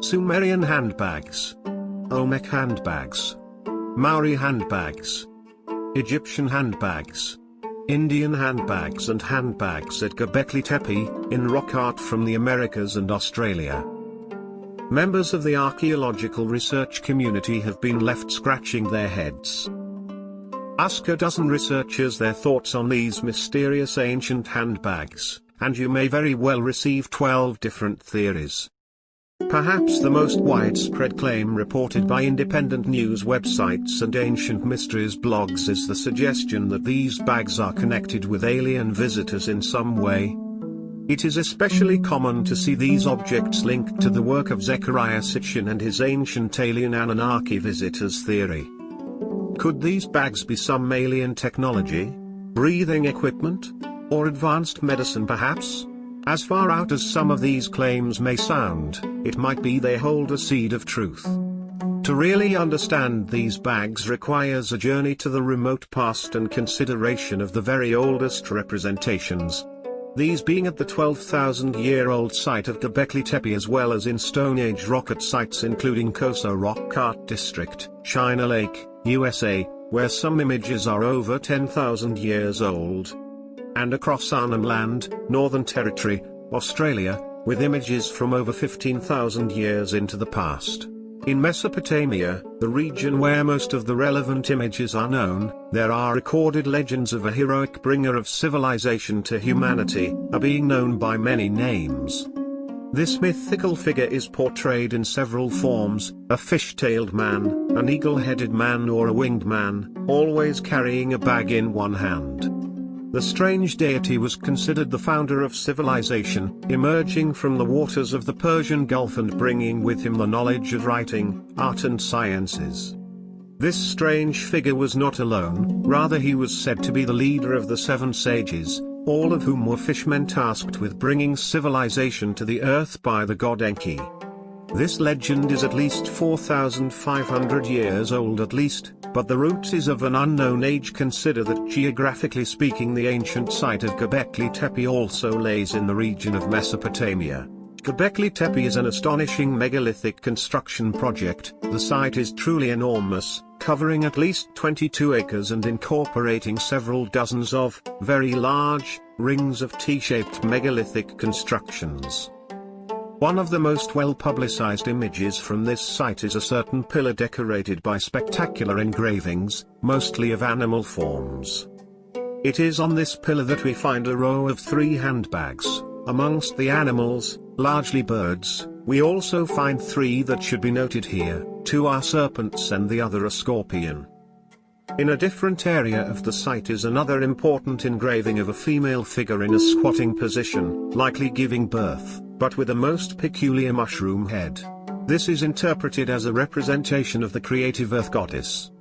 Sumerian handbags. Olmec handbags. Maori handbags. Egyptian handbags. Indian handbags and handbags at Gobekli Tepe, in rock art from the Americas and Australia. Members of the archaeological research community have been left scratching their heads. Ask a dozen researchers their thoughts on these mysterious ancient handbags, and you may very well receive 12 different theories. Perhaps the most widespread claim reported by independent news websites and ancient mysteries blogs is the suggestion that these bags are connected with alien visitors in some way. It is especially common to see these objects linked to the work of Zecharia Sitchin and his ancient alien Anunnaki visitors theory. Could these bags be some alien technology, breathing equipment, or advanced medicine perhaps? As far out as some of these claims may sound, it might be they hold a seed of truth. To really understand these bags requires a journey to the remote past and consideration of the very oldest representations. These being at the 12,000-year-old site of Gobekli Tepe as well as in Stone Age rock art sites including Koso Rock Art District, China Lake, USA, where some images are over 10,000 years old. And across Arnhem Land, Northern Territory, Australia, with images from over 15,000 years into the past. In Mesopotamia, the region where most of the relevant images are known, there are recorded legends of a heroic bringer of civilization to humanity, a being known by many names. This mythical figure is portrayed in several forms: a fish-tailed man, an eagle-headed man or a winged man, always carrying a bag in one hand. The strange deity was considered the founder of civilization, emerging from the waters of the Persian Gulf and bringing with him the knowledge of writing, art and sciences. This strange figure was not alone, rather he was said to be the leader of the seven sages, all of whom were fishermen tasked with bringing civilization to the earth by the god Enki. This legend is at least 4,500 years old at least, but the root is of an unknown age. Consider that geographically speaking the ancient site of Gobekli Tepe also lays in the region of Mesopotamia. Gobekli Tepe is an astonishing megalithic construction project. The site is truly enormous, covering at least 22 acres and incorporating several dozens of, very large, rings of T-shaped megalithic constructions. One of the most well-publicized images from this site is a certain pillar decorated by spectacular engravings, mostly of animal forms. It is on this pillar that we find a row of 3 handbags. Amongst the animals, largely birds, we also find 3 that should be noted here. 2 are serpents and the other a scorpion. In a different area of the site is another important engraving of a female figure in a squatting position, likely giving birth, but with a most peculiar mushroom head. This is interpreted as a representation of the creative earth goddess.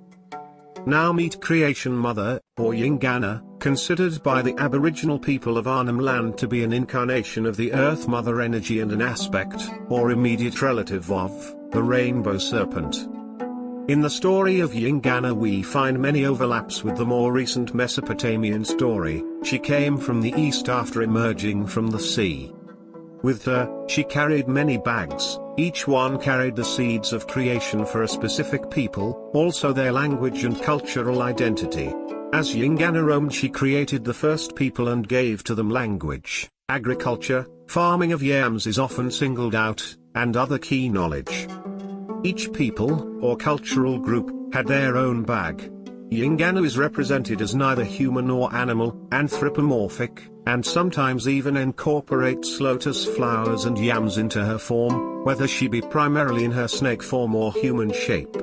Now meet Creation Mother, or Yingana, considered by the Aboriginal people of Arnhem Land to be an incarnation of the Earth Mother energy and an aspect, or immediate relative of, the rainbow serpent. In the story of Yingana we find many overlaps with the more recent Mesopotamian story. She came from the east after emerging from the sea. With her, she carried many bags, each one carried the seeds of creation for a specific people, also their language and cultural identity. As Yingana roamed she created the first people and gave to them language, agriculture, farming of yams is often singled out, and other key knowledge. Each people, or cultural group, had their own bag. Yingana is represented as neither human nor animal, anthropomorphic, and sometimes even incorporates lotus flowers and yams into her form, whether she be primarily in her snake form or human shape.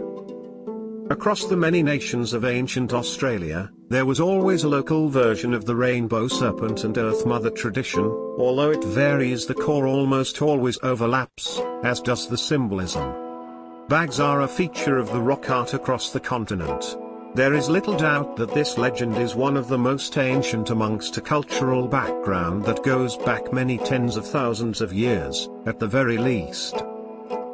Across the many nations of ancient Australia, there was always a local version of the rainbow serpent and Earth Mother tradition. Although it varies, the core almost always overlaps, as does the symbolism. Bags are a feature of the rock art across the continent. There is little doubt that this legend is one of the most ancient amongst a cultural background that goes back many tens of thousands of years, at the very least.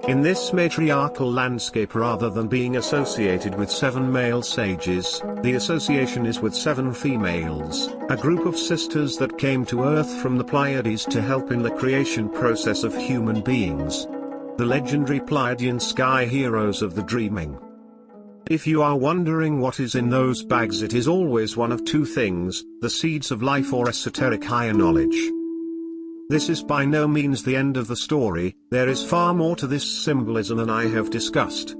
In this matriarchal landscape, rather than being associated with 7 male sages, the association is with 7 females, a group of sisters that came to Earth from the Pleiades to help in the creation process of human beings. The legendary Pleiadian sky heroes of the dreaming. If you are wondering what is in those bags, it is always one of 2 things, the seeds of life or esoteric higher knowledge. This is by no means the end of the story, there is far more to this symbolism than I have discussed.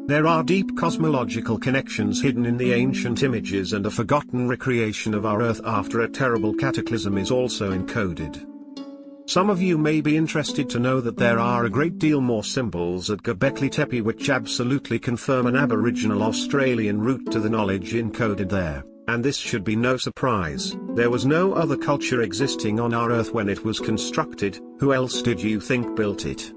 There are deep cosmological connections hidden in the ancient images, and a forgotten recreation of our Earth after a terrible cataclysm is also encoded. Some of you may be interested to know that there are a great deal more symbols at Gobekli Tepe which absolutely confirm an Aboriginal Australian root to the knowledge encoded there. And this should be no surprise, there was no other culture existing on our Earth when it was constructed. Who else did you think built it?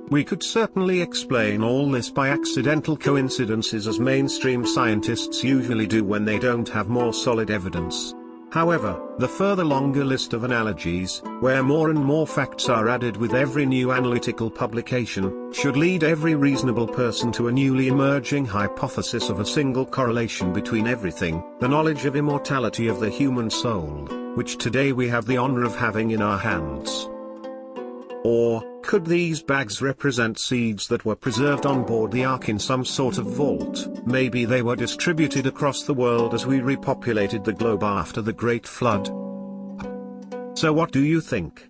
We could certainly explain all this by accidental coincidences, as mainstream scientists usually do when they don't have more solid evidence. However, the further longer list of analogies, where more and more facts are added with every new analytical publication, should lead every reasonable person to a newly emerging hypothesis of a single correlation between everything, the knowledge of immortality of the human soul, which today we have the honor of having in our hands. Or, could these bags represent seeds that were preserved on board the Ark in some sort of vault? Maybe they were distributed across the world as we repopulated the globe after the Great Flood. So what do you think?